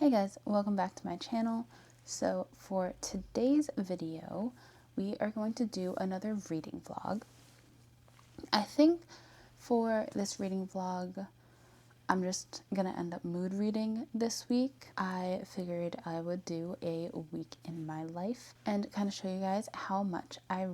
Hey guys, welcome back to my channel. So for today's video, we are going to do another reading vlog. I think for this reading vlog, I'm just gonna end up mood reading this week. I figured I would do a week in my life and kind of show you guys how much I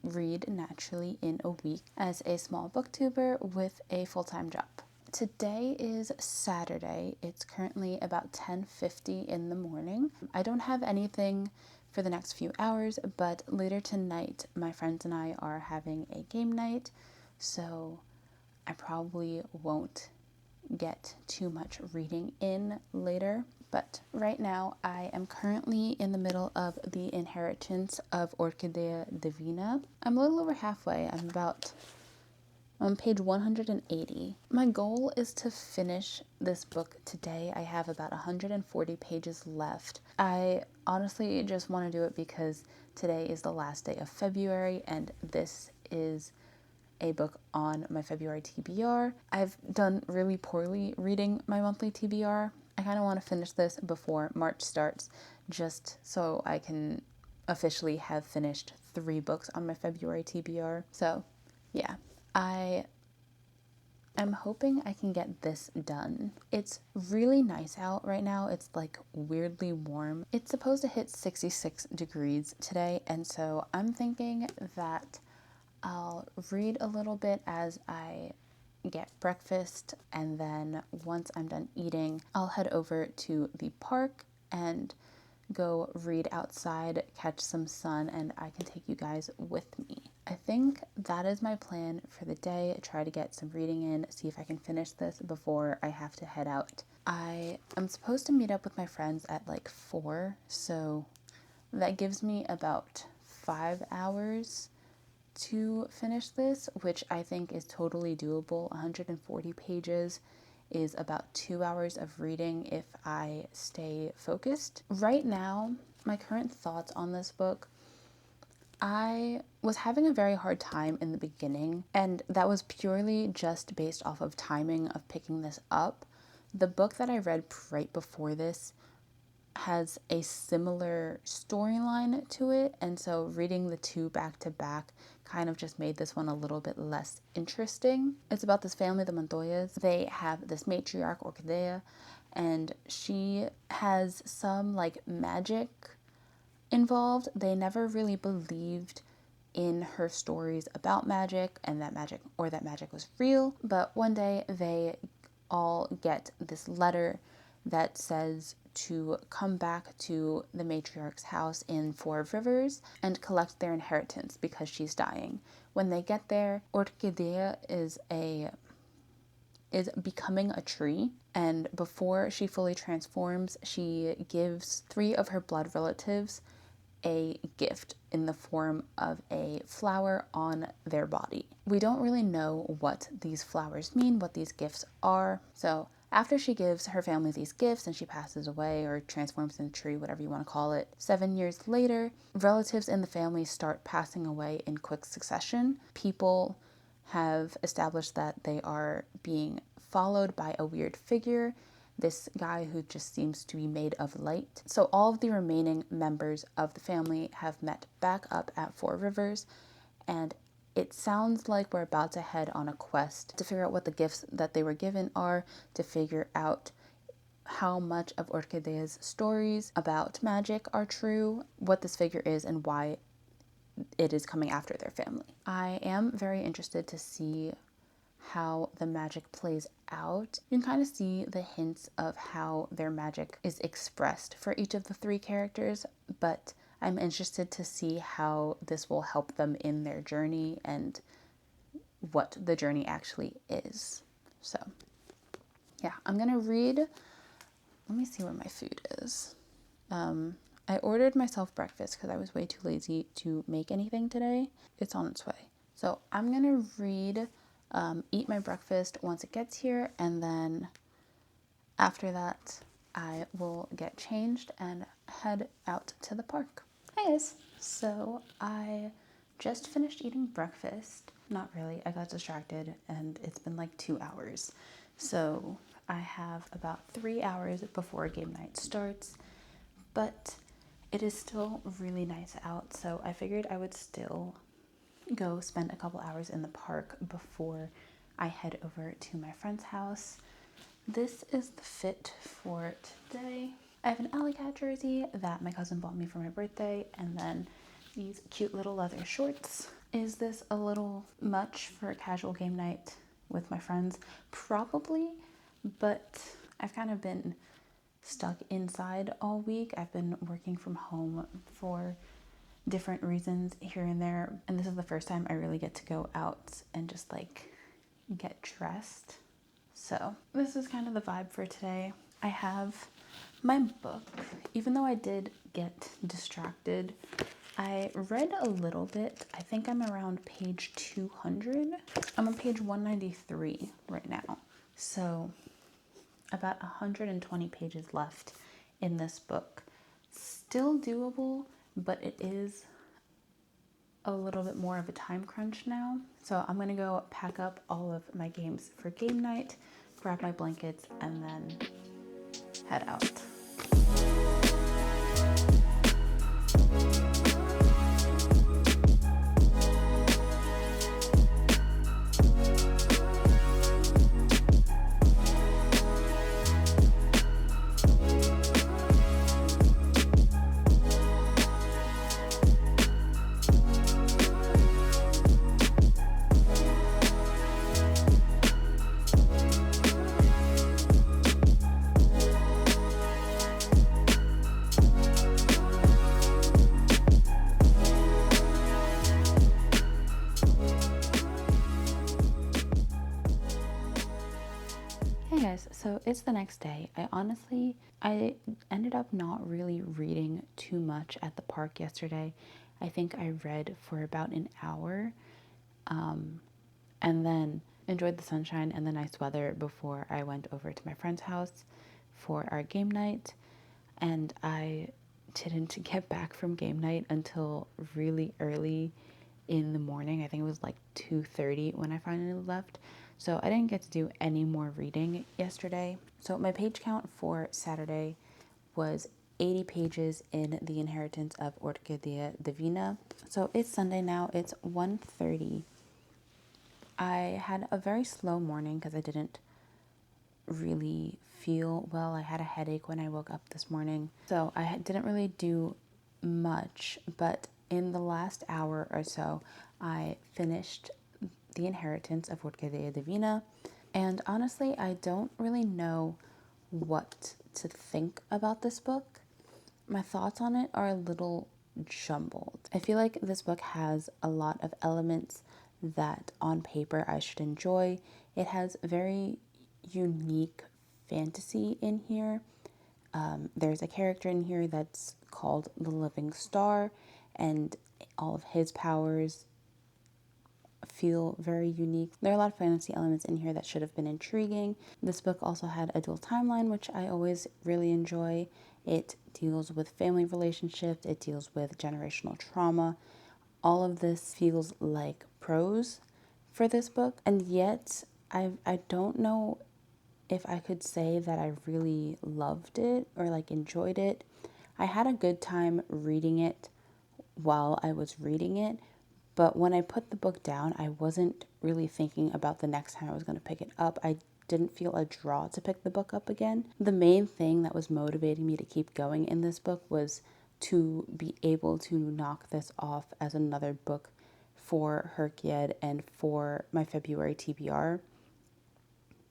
read naturally in a week as a small booktuber with a full-time job. Today is Saturday. It's currently about 10:50 in the morning. I don't have anything for the next few hours, but later tonight my friends and I are having a game night, so I probably won't get too much reading in later. But right now I am currently in the middle of The Inheritance of Orquidea Divina. I'm a little over halfway. I'm on page 180. My goal is to finish this book today. I have about 140 pages left. I honestly just want to do it because today is the last day of February and this is a book on my February TBR. I've done really poorly reading my monthly TBR. I kind of want to finish this before March starts just so I can officially have finished 3 books on my February TBR. So yeah. I am hoping I can get this done. It's really nice out right now. It's like weirdly warm. It's supposed to hit 66 degrees today, and so I'm thinking that I'll read a little bit as I get breakfast, and then once I'm done eating, I'll head over to the park and go read outside, catch some sun, and I can take you guys with me. I think that is my plan for the day. Try to get some reading in, see if I can finish this before I have to head out. I am supposed to meet up with my friends at like 4, so that gives me about 5 hours to finish this, which I think is totally doable. 140 pages is about 2 hours of reading if I stay focused. Right now, my current thoughts on this book, I was having a very hard time in the beginning, and that was purely just based off of timing of picking this up. The book that I read right before this has a similar storyline to it, and so reading the 2 back to back kind of just made this one a little bit less interesting. It's about this family, the Montoyas. They have this matriarch, Orquidea, and she has some like magic involved. They never really believed in her stories about magic and that magic was real, but one day they all get this letter that says to come back to the matriarch's house in Four Rivers and collect their inheritance because she's dying. When they get there, Orquidea is becoming a tree, and before she fully transforms, she gives 3 of her blood relatives a gift in the form of a flower on their body. We don't really know what these flowers mean, what these gifts are. So after she gives her family these gifts and she passes away or transforms into a tree, whatever you want to call it, 7 years later, relatives in the family start passing away in quick succession. People have established that they are being followed by a weird figure, this guy who just seems to be made of light. So all of the remaining members of the family have met back up at Four Rivers, and it sounds like we're about to head on a quest to figure out what the gifts that they were given are, to figure out how much of Orquidea's stories about magic are true, what this figure is, and why it is coming after their family. I am very interested to see how the magic plays out. You can kind of see the hints of how their magic is expressed for each of the 3 characters, but I'm interested to see how this will help them in their journey and what the journey actually is. So yeah, I'm gonna read. Let me see where my food is. I ordered myself breakfast because I was way too lazy to make anything today. It's on its way. So I'm gonna read, eat my breakfast once it gets here, and then after that I will get changed and head out to the park. Hi guys! So I just finished eating breakfast. Not really, I got distracted and it's been like 2 hours. So I have about 3 hours before game night starts, but it is still really nice out, so I figured I would still go spend a couple hours in the park before I head over to my friend's house. This is the fit for today. I have an Alley Cat jersey that my cousin bought me for my birthday, and then these cute little leather shorts. Is this a little much for a casual game night with my friends? Probably, but I've kind of been stuck inside all week. I've been working from home for different reasons here and there, and this is the first time I really get to go out and just like get dressed. So this is kind of the vibe for today. I have my book. Even though I did get distracted, I read a little bit. I think I'm around page 200. I'm on page 193 right now. So about 120 pages left in this book. Still doable, but it is a little bit more of a time crunch now. So I'm gonna go pack up all of my games for game night, grab my blankets, and then head out. Hey guys, so it's the next day. I ended up not really reading too much at the park yesterday. I think I read for about an hour, and then enjoyed the sunshine and the nice weather before I went over to my friend's house for our game night. And I didn't get back from game night until really early in the morning. I think it was like 2:30 when I finally left. So I didn't get to do any more reading yesterday. So my page count for Saturday was 80 pages in The Inheritance of Orquidea Divina. So it's Sunday now. It's 1:30. I had a very slow morning because I didn't really feel well. I had a headache when I woke up this morning. So I didn't really do much, but in the last hour or so, I finished The Inheritance of Orquidea Divina. And honestly, I don't really know what to think about this book. My thoughts on it are a little jumbled. I feel like this book has a lot of elements that on paper I should enjoy. It has very unique fantasy in here. There's a character in here that's called the Living Star, and all of his powers feel very unique. There are a lot of fantasy elements in here that should have been intriguing. This book also had a dual timeline, which I always really enjoy. It deals with family relationships, it deals with generational trauma. All of this feels like prose for this book, and yet I don't know if I could say that I really loved it or like enjoyed it. I had a good time reading it while I was reading it, but when I put the book down, I wasn't really thinking about the next time I was going to pick it up. I didn't feel a draw to pick the book up again. The main thing that was motivating me to keep going in this book was to be able to knock this off as another book for Herkied and for my February TBR.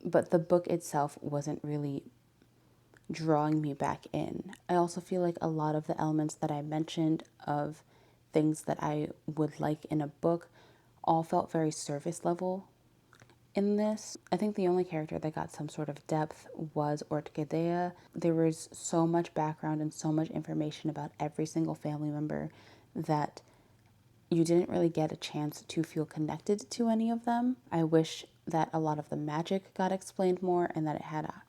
But the book itself wasn't really drawing me back in. I also feel like a lot of the elements that I mentioned of things that I would like in a book all felt very surface level in this. I think the only character that got some sort of depth was Orquidea. There was so much background and so much information about every single family member that you didn't really get a chance to feel connected to any of them. I wish that a lot of the magic got explained more and that it had a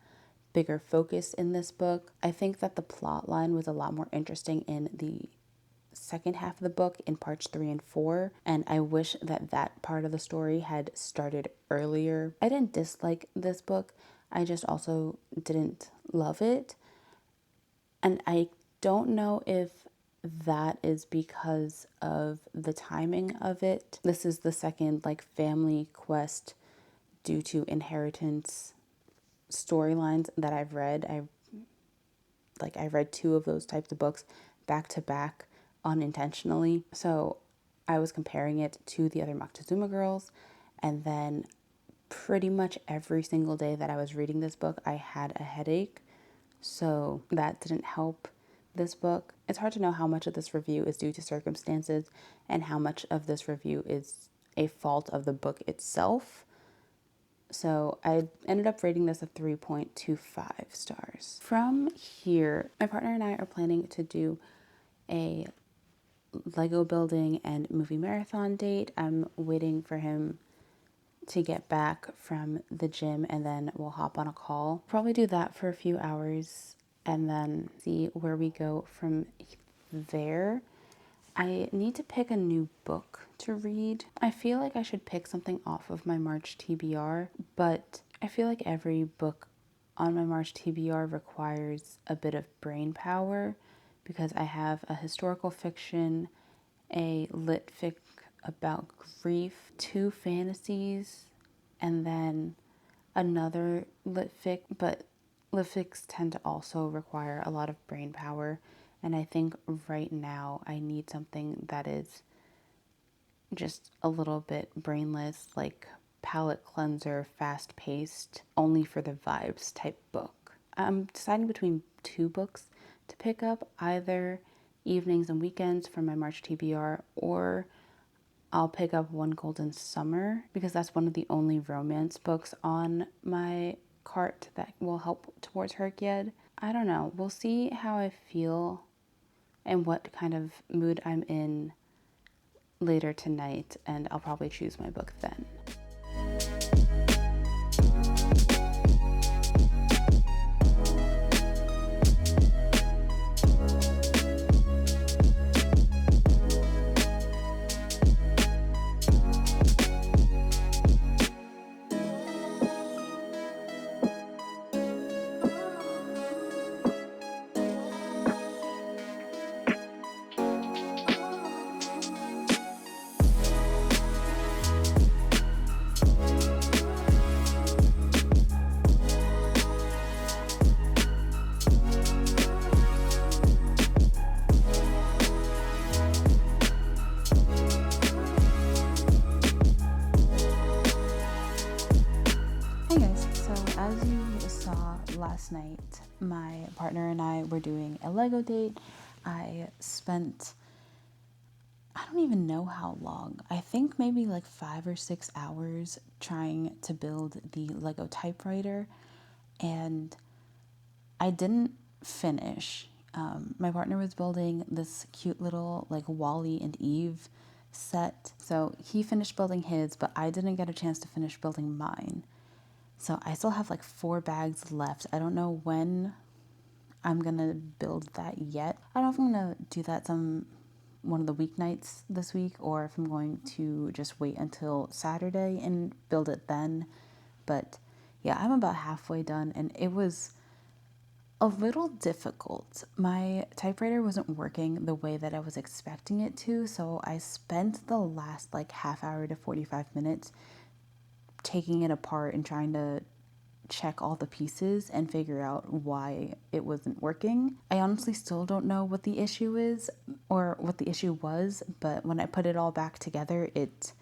bigger focus in this book. I think that the plot line was a lot more interesting in the second half of the book in parts 3 and 4, and I wish that that part of the story had started earlier. I didn't dislike this book. I just also didn't love it. And I don't know if that is because of the timing of it. This is the second like family quest due to inheritance storylines that I've read. I read two of those types of books back to back unintentionally. So I was comparing it to the other Moctezuma girls, and then pretty much every single day that I was reading this book, I had a headache. So that didn't help this book. It's hard to know how much of this review is due to circumstances and how much of this review is a fault of the book itself. So I ended up rating this a 3.25 stars. From here, my partner and I are planning to do a Lego building and movie marathon date. I'm waiting for him to get back from the gym, and then we'll hop on a call. Probably do that for a few hours and then see where we go from there. I need to pick a new book to read. I feel like I should pick something off of my March TBR, but I feel like every book on my March TBR requires a bit of brain power because I have a historical fiction, a lit fic about grief, two fantasies, and then another lit fic, but lit fics tend to also require a lot of brain power, and I think right now I need something that is just a little bit brainless, like palate cleanser, fast paced, only for the vibes type book. I'm deciding between two books to pick up, either Evenings and Weekends from my March TBR, or I'll pick up One Golden Summer because that's one of the only romance books on my cart that will help towards Herkyed. I don't know. We'll see how I feel and what kind of mood I'm in later tonight, and I'll probably choose my book then. Last night, my partner and I were doing a Lego date. I spent, I don't even know how long, I think maybe like 5 or 6 hours trying to build the Lego typewriter, and I didn't finish. My partner was building this cute little like Wally and Eve set, so he finished building his, but I didn't get a chance to finish building mine. So I still have like 4 bags left. I don't know when I'm gonna build that yet. I don't know if I'm gonna do that one of the weeknights this week, or if I'm going to just wait until Saturday and build it then. But yeah, I'm about halfway done, and it was a little difficult. My typewriter wasn't working the way that I was expecting it to, so I spent the last like half hour to 45 minutes taking it apart and trying to check all the pieces and figure out why it wasn't working. I honestly still don't know what the issue is or what the issue was, but when I put it all back together, it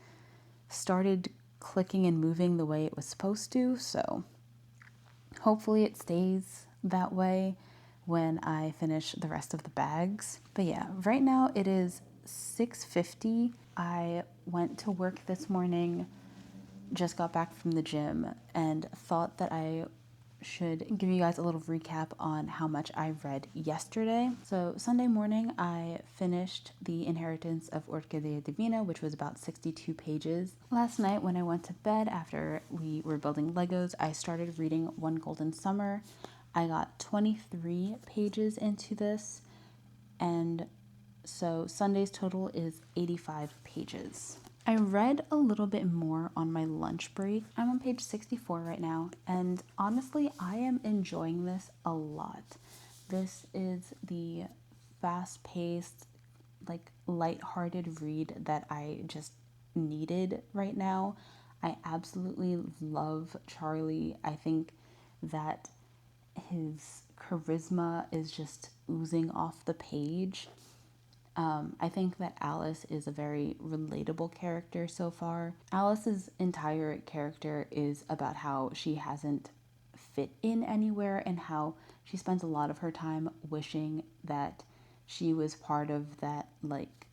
started clicking and moving the way it was supposed to, so hopefully it stays that way when I finish the rest of the bags. But yeah, right now it is 6:50. I went to work this morning, just got back from the gym, and thought that I should give you guys a little recap on how much I read yesterday. So Sunday morning, I finished The Inheritance of Orquidea Divina, which was about 62 pages. Last night when I went to bed after we were building Legos, I started reading One Golden Summer. I got 23 pages into this, and so Sunday's total is 85 pages. I read a little bit more on my lunch break. I'm on page 64 right now, and honestly, I am enjoying this a lot. This is the fast-paced, like light-hearted read that I just needed right now. I absolutely love Charlie. I think that his charisma is just oozing off the page. I think that Alice is a very relatable character so far. Alice's entire character is about how she hasn't fit in anywhere and how she spends a lot of her time wishing that she was part of that, like,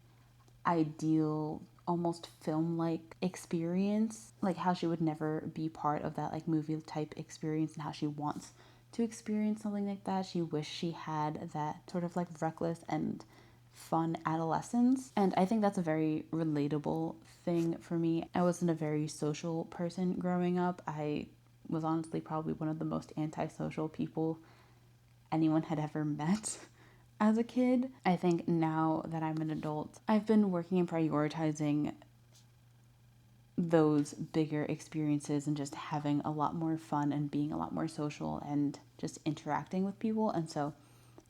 ideal, almost film like experience. Like, how she would never be part of that, like, movie type experience, and how she wants to experience something like that. She wished she had that sort of like reckless and fun adolescence. And I think that's a very relatable thing for me. I wasn't a very social person growing up. I was honestly probably one of the most antisocial people anyone had ever met as a kid. I think now that I'm an adult, I've been working and prioritizing those bigger experiences and just having a lot more fun and being a lot more social and just interacting with people. And so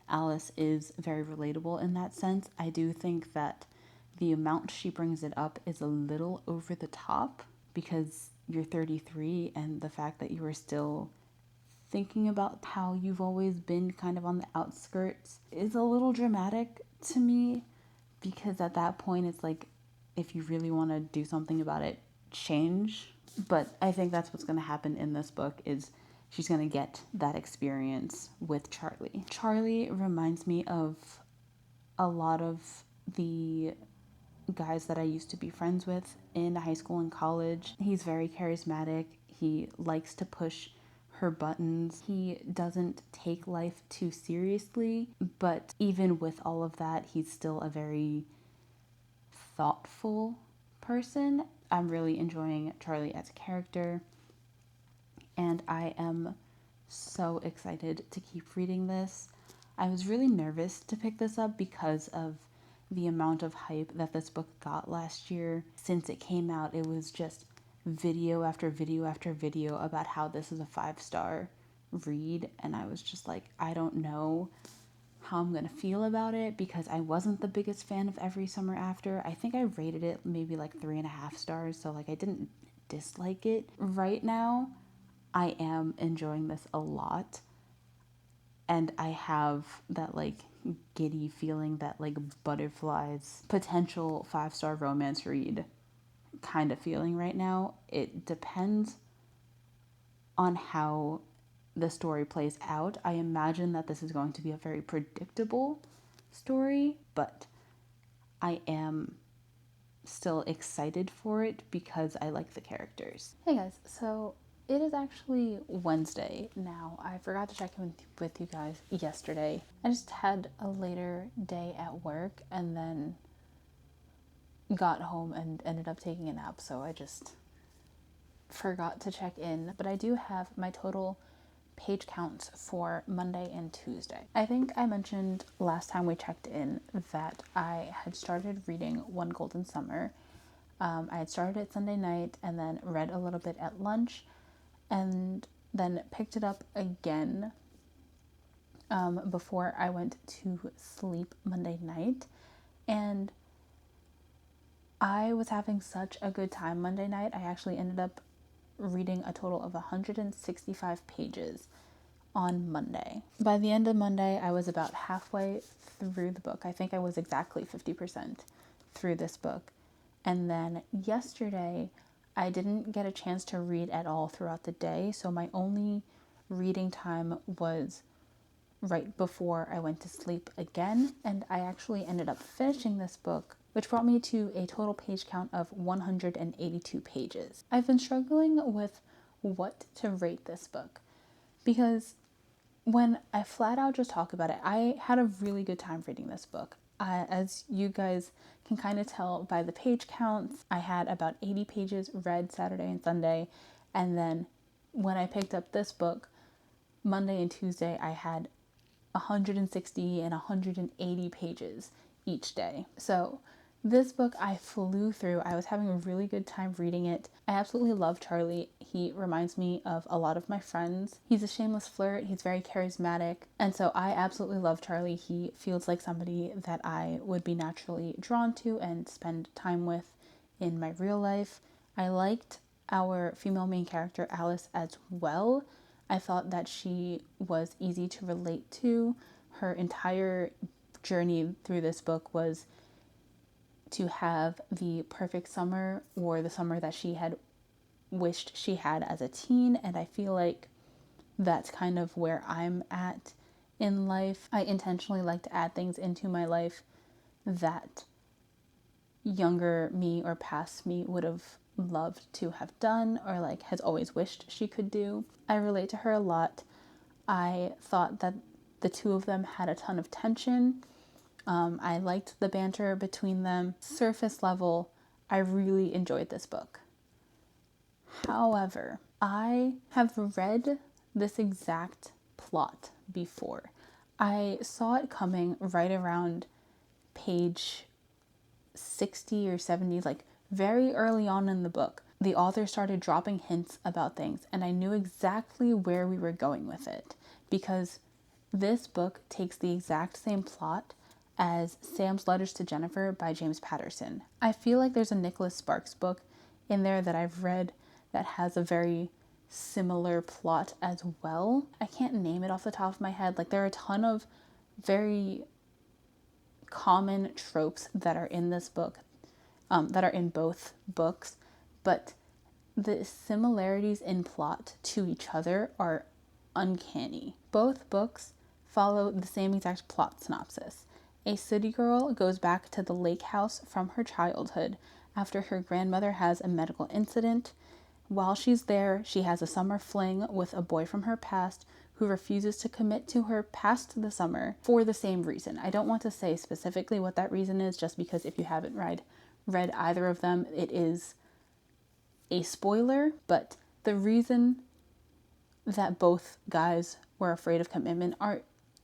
Alice is very relatable in that sense. I do think that the amount she brings it up is a little over the top because you're 33 and the fact that you are still thinking about how you've always been kind of on the outskirts is a little dramatic to me, because at that point it's like, if you really want to do something about it, change. But I think that's what's going to happen in this book, is she's going to get that experience with Charlie. Charlie reminds me of a lot of the guys that I used to be friends with in high school and college. He's very charismatic. He likes to push her buttons. He doesn't take life too seriously, but even with all of that, he's still a very thoughtful person. I'm really enjoying Charlie as a character, and I am so excited to keep reading this. I was really nervous to pick this up because of the amount of hype that this book got last year. Since it came out, it was just video after video after video about how this is a 5-star read, and I was just like, I don't know how I'm gonna feel about it, because I wasn't the biggest fan of Every Summer After. I think I rated it maybe like 3.5 stars, so like I didn't dislike it. Right now, I am enjoying this a lot, and I have that like giddy feeling, that like butterflies potential 5-star romance read kind of feeling right now. It depends on how the story plays out. I imagine that this is going to be a very predictable story, but I am still excited for it because I like the characters. Hey guys, so it is actually Wednesday now. I forgot to check in with you guys yesterday. I just had a later day at work and then got home and ended up taking a nap, so I just forgot to check in. But I do have my total page counts for Monday and Tuesday. I think I mentioned last time we checked in that I had started reading One Golden Summer. I had started it Sunday night and then read a little bit at lunch and then picked it up again before I went to sleep Monday night. And I was having such a good time Monday night. I actually ended up reading a total of 165 pages on Monday. By the end of Monday, I was about halfway through the book. I think I was exactly 50% through this book. And then yesterday, I didn't get a chance to read at all throughout the day, so my only reading time was right before I went to sleep again, and I actually ended up finishing this book, which brought me to a total page count of 182 pages. I've been struggling with what to rate this book, because when I flat out just talk about it, I had a really good time reading this book. As you guys can kind of tell by the page counts, I had about 80 pages read Saturday and Sunday, and then when I picked up this book, Monday and Tuesday, I had 160 and 180 pages each day. So This book I flew through. I was having a really good time reading it. I absolutely love Charlie. He reminds me of a lot of my friends. He's a shameless flirt. He's very charismatic. And so I absolutely love Charlie. He feels like somebody that I would be naturally drawn to and spend time with in my real life. I liked our female main character, Alice, as well. I thought that she was easy to relate to. Her entire journey through this book was to have the perfect summer, or the summer that she had wished she had as a teen. And I feel like that's kind of where I'm at in life. I intentionally like to add things into my life that younger me or past me would have loved to have done, or like has always wished she could do. I relate to her a lot. I thought that the two of them had a ton of tension. I liked the banter between them. Surface level, I really enjoyed this book. However, I have read this exact plot before. I saw it coming right around page 60 or 70, like very early on in the book. The author started dropping hints about things, and I knew exactly where we were going with it, because this book takes the exact same plot as Sam's Letters to Jennifer by James Patterson. I feel like there's a Nicholas Sparks book in there that I've read that has a very similar plot as well. I can't name it off the top of my head. Like, there are a ton of very common tropes that are in this book, that are in both books, but the similarities in plot to each other are uncanny. Both books follow the same exact plot synopsis. A city girl goes back to the lake house from her childhood after her grandmother has a medical incident. While she's there, she has a summer fling with a boy from her past who refuses to commit to her past the summer for the same reason. I don't want to say specifically what that reason is, just because if you haven't read either of them, it is a spoiler, but the reason that both guys were afraid of commitment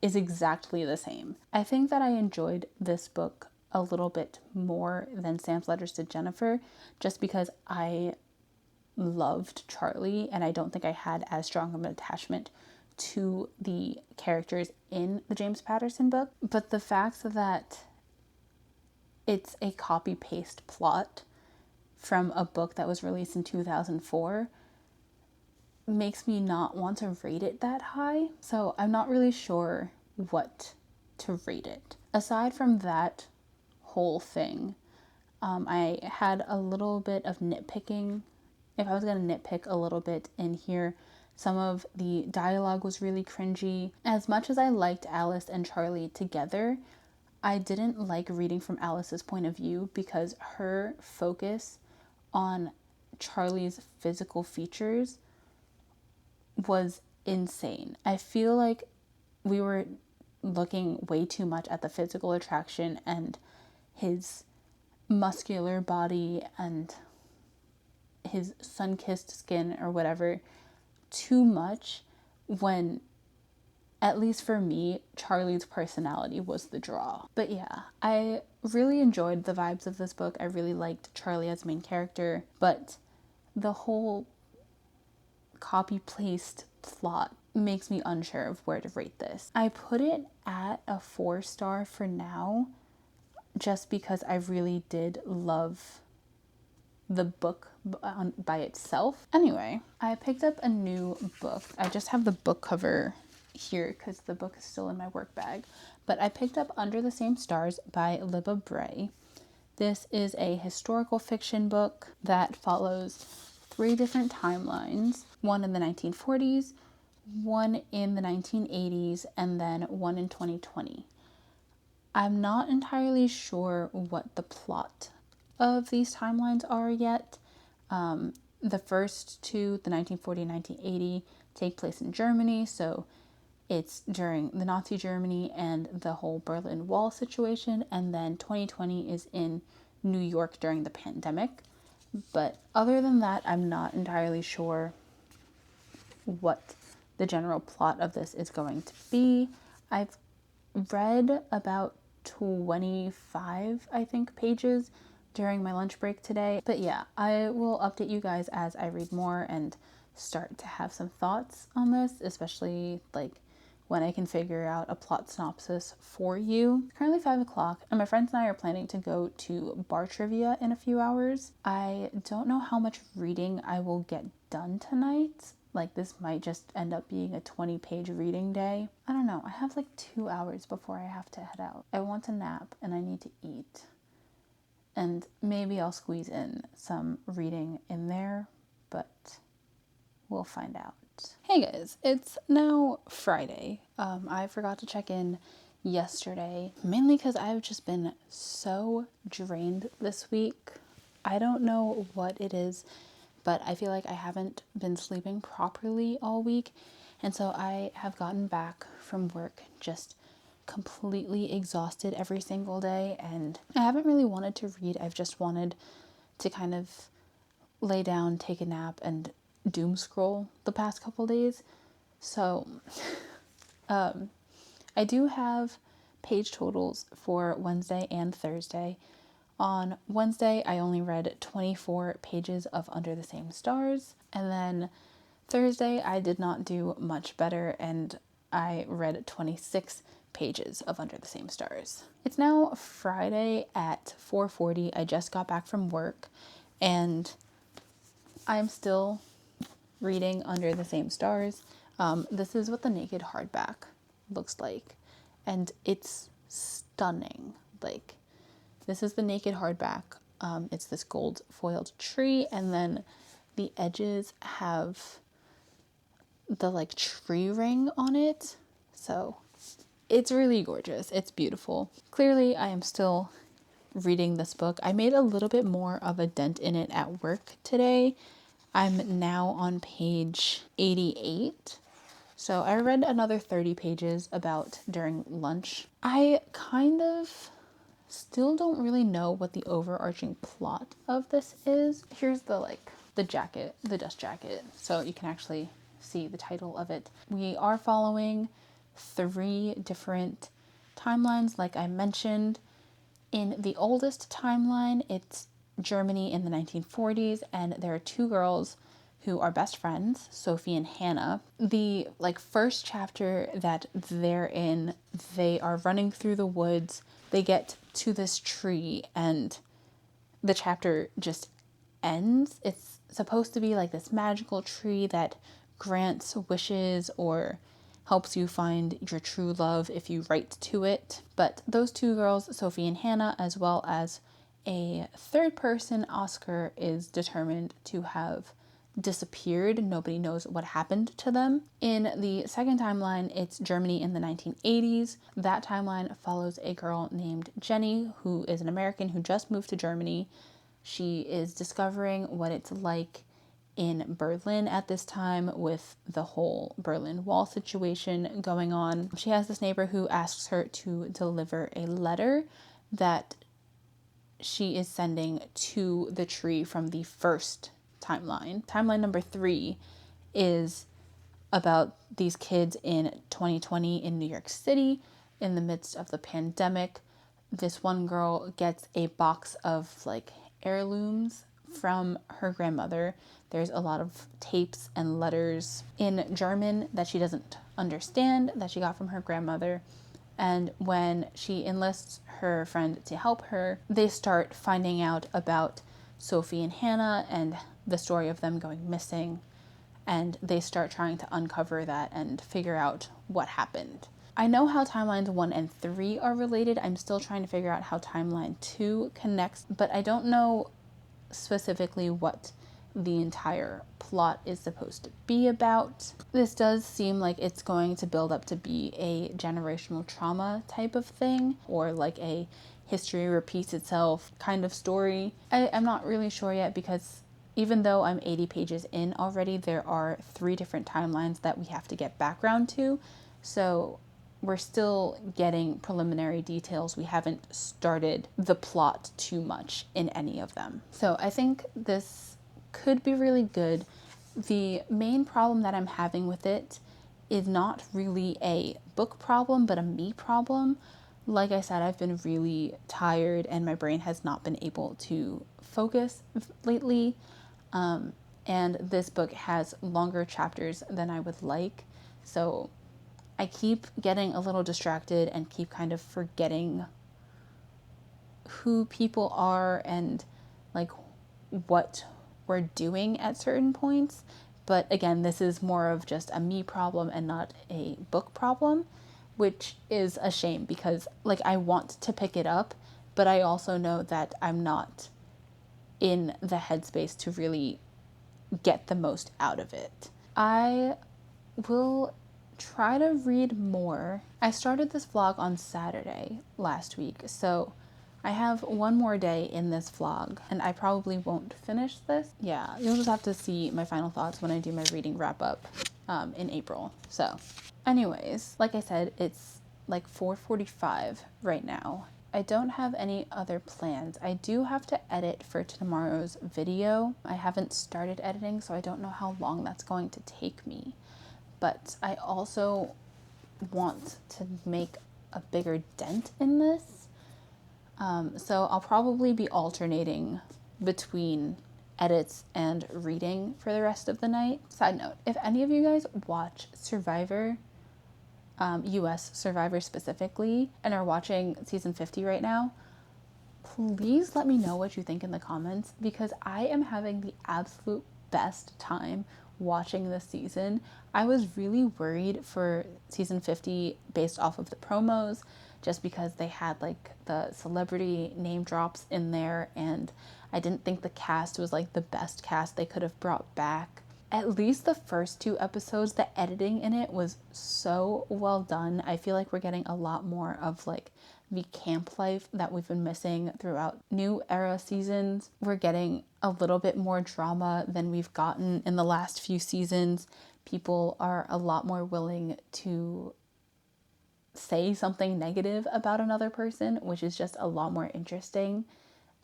is exactly the same. I think that I enjoyed this book a little bit more than Sam's Letters to Jennifer, just because I loved Charlie and I don't think I had as strong of an attachment to the characters in the James Patterson book. But the fact that it's a copy-paste plot from a book that was released in 2004 makes me not want to rate it that high. So I'm not really sure what to rate it. Aside from that whole thing, I had a little bit of nitpicking. If I was going to nitpick a little bit in here, some of the dialogue was really cringy. As much as I liked Alice and Charlie together, I didn't like reading from Alice's point of view, because her focus on Charlie's physical features was insane. I feel like we were looking way too much at the physical attraction and his muscular body and his sun-kissed skin or whatever too much, when, at least for me, Charlie's personality was the draw. But yeah, I really enjoyed the vibes of this book. I really liked Charlie as main character, but the whole copy-paste plot makes me unsure of where to rate this. I put it at a 4-star for now, just because I really did love the book by itself. Anyway, I picked up a new book. I just have the book cover here because the book is still in my work bag. But I picked up Under the Same Stars by Libba Bray. This is a historical fiction book that follows 3 different timelines. One in the 1940s, one in the 1980s, and then one in 2020. I'm not entirely sure what the plot of these timelines are yet. The first 2, the 1940 and 1980, take place in Germany, so it's during the Nazi Germany and the whole Berlin Wall situation, and then 2020 is in New York during the pandemic. But other than that, I'm not entirely sure what the general plot of this is going to be. I've read about 25, I think, pages during my lunch break today. But yeah, I will update you guys as I read more and start to have some thoughts on this, especially like when I can figure out a plot synopsis for you. It's currently 5 o'clock, and my friends and I are planning to go to bar trivia in a few hours. I don't know how much reading I will get done tonight. Like, this might just end up being a 20-page reading day. I don't know. I have like 2 hours before I have to head out. I want to nap and I need to eat. And maybe I'll squeeze in some reading in there, but we'll find out. Hey guys, it's now Friday. I forgot to check in yesterday, mainly because I've just been so drained this week. I don't know what it is, but I feel like I haven't been sleeping properly all week. And so I have gotten back from work just completely exhausted every single day. And I haven't really wanted to read. I've just wanted to kind of lay down, take a nap, and doom scroll the past couple days. So I do have page totals for Wednesday and Thursday. On Wednesday, I only read 24 pages of Under the Same Stars. And then Thursday, I did not do much better, and I read 26 pages of Under the Same Stars. It's now Friday at 4:40. I just got back from work, and I'm still reading Under the Same Stars. This is what the naked hardback looks like, and it's stunning. Like, this is the naked hardback. It's this gold foiled tree, and then the edges have the like tree ring on it. So it's really gorgeous. It's beautiful. Clearly, I am still reading this book. I made a little bit more of a dent in it at work today. I'm now on page 88. So I read another 30 pages about during lunch. I kind of still don't really know what the overarching plot of this is. Here's the jacket, the dust jacket, so you can actually see the title of it. We are following 3 different timelines, like I mentioned. In the oldest timeline, it's Germany in the 1940s, and there are 2 girls who are best friends, Sophie and Hannah. The first chapter that they're in, they are running through the woods. They get to this tree, and the chapter just ends. It's supposed to be like this magical tree that grants wishes or helps you find your true love if you write to it. But those 2 girls, Sophie and Hannah, as well as a third person, Oscar, is determined to have disappeared. Nobody knows what happened to them. In the second timeline, it's Germany in the 1980s. That timeline follows a girl named Jenny, who is an American who just moved to Germany. She is discovering what it's like in Berlin at this time with the whole Berlin Wall situation going on. She has this neighbor who asks her to deliver a letter that she is sending to the tree from the first timeline. Timeline number 3 is about these kids in 2020 in New York City in the midst of the pandemic. This one girl gets a box of heirlooms from her grandmother. There's a lot of tapes and letters in German that she doesn't understand that she got from her grandmother. And when she enlists her friend to help her, they start finding out about Sophie and Hannah and the story of them going missing. And they start trying to uncover that and figure out what happened. I know how timelines 1 and 3 are related. I'm still trying to figure out how timeline 2 connects, but I don't know specifically what the entire plot is supposed to be about. This does seem like it's going to build up to be a generational trauma type of thing, or like a history repeats itself kind of story. I'm not really sure yet, because even though I'm 80 pages in already, there are 3 different timelines that we have to get background to. So we're still getting preliminary details. We haven't started the plot too much in any of them. So I think this could be really good. The main problem that I'm having with it is not really a book problem, but a me problem. Like I said, I've been really tired and my brain has not been able to focus lately. And this book has longer chapters than I would like. So I keep getting a little distracted and keep kind of forgetting who people are and like what we're doing at certain points. But again, this is more of just a me problem and not a book problem, which is a shame because like I want to pick it up, but I also know that I'm not in the headspace to really get the most out of it. I will try to read more. I started this vlog on Saturday last week, so I have one more day in this vlog and I probably won't finish this. Yeah, you'll just have to see my final thoughts when I do my reading wrap up in April. So anyways, like I said, it's like 4:45 right now. I don't have any other plans. I do have to edit for tomorrow's video. I haven't started editing, so I don't know how long that's going to take me. But I also want to make a bigger dent in this. So I'll probably be alternating between edits and reading for the rest of the night. Side note, if any of you guys watch Survivor, US Survivor specifically, and are watching season 50 right now, please let me know what you think in the comments because I am having the absolute best time watching this season. I was really worried for season 50 based off of the promos, just because they had like the celebrity name drops in there, and I didn't think the cast was like the best cast they could have brought back. At least the first 2 episodes, the editing in it was so well done. I feel like we're getting a lot more of like the camp life that we've been missing throughout new era seasons. We're getting a little bit more drama than we've gotten in the last few seasons. People are a lot more willing to say something negative about another person, which is just a lot more interesting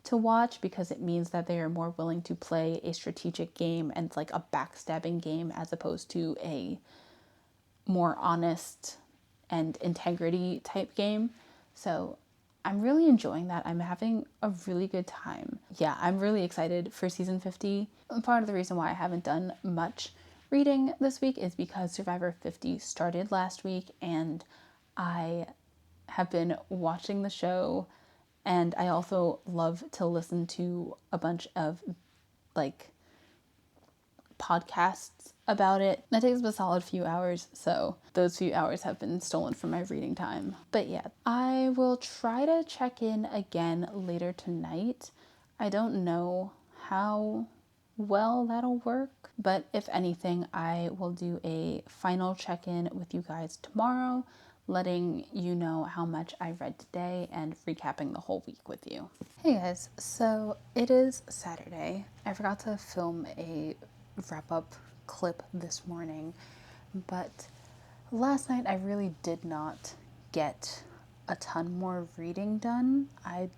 to watch because it means that they are more willing to play a strategic game and like a backstabbing game as opposed to a more honest and integrity type game. So I'm really enjoying that. I'm having a really good time. Yeah, I'm really excited for season 50. And part of the reason why I haven't done much reading this week is because Survivor 50 started last week and I have been watching the show, and I also love to listen to a bunch of like podcasts about it. That takes a solid few hours, so those few hours have been stolen from my reading time. But yeah, I will try to check in again later tonight. I don't know how well that'll work, but if anything, I will do a final check-in with you guys tomorrow, letting you know how much I read today and recapping the whole week with you. Hey guys, so it is Saturday. I forgot to film a wrap-up clip this morning, but last night I really did not get a ton more reading done. I'm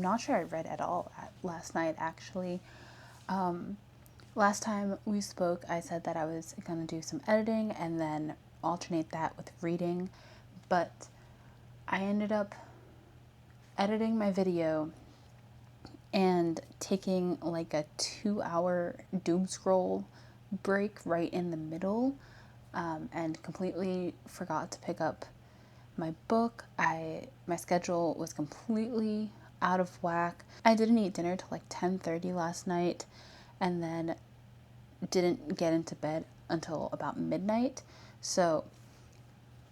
not sure I read at all last night, actually. Last time we spoke, I said that I was going to do some editing and then alternate that with reading, but I ended up editing my video and taking like a 2-hour doom scroll break right in the middle, and completely forgot to pick up my book. My schedule was completely out of whack. I didn't eat dinner till like 10:30 last night, and then didn't get into bed until about midnight. So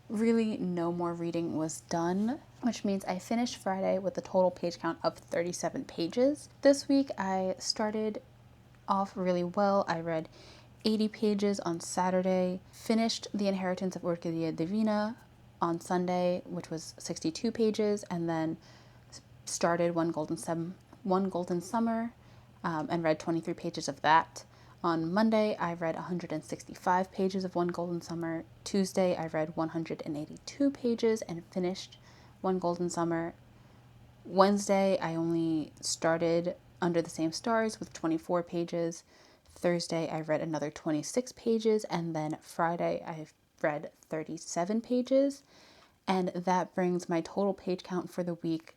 really no more reading was done, which means I finished Friday with a total page count of 37 pages. This week I started off really well. I read 80 pages on Saturday, finished The Inheritance of Orquidea Divina on Sunday, which was 62 pages, and then started One Golden Summer, and read 23 pages of that. On Monday, I read 165 pages of One Golden Summer. Tuesday, I read 182 pages and finished One Golden Summer. Wednesday, I only started Under the Same Stars with 24 pages. Thursday, I read another 26 pages, and then Friday, I read 37 pages. and that brings my total page count for the week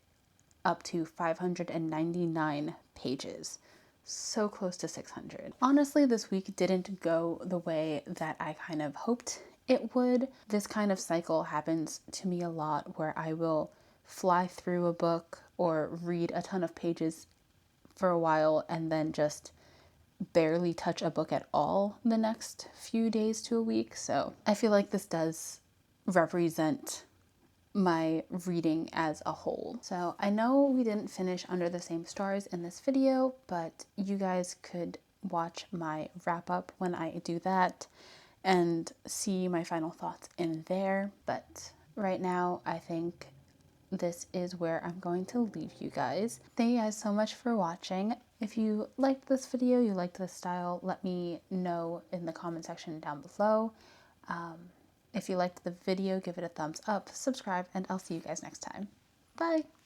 up to 599 pages. So close to 600. Honestly, this week didn't go the way that I kind of hoped it would. This kind of cycle happens to me a lot where I will fly through a book or read a ton of pages for a while and then just barely touch a book at all the next few days to a week. So I feel like this does represent my reading as a whole. So I know we didn't finish Under the Same Stars in this video, but you guys could watch my wrap up when I do that and see my final thoughts in there. But right now, I think this is where I'm going to leave you guys. Thank you guys so much for watching. If you liked this video, you liked this style, let me know in the comment section down below. If you liked the video, give it a thumbs up, subscribe, and I'll see you guys next time. Bye!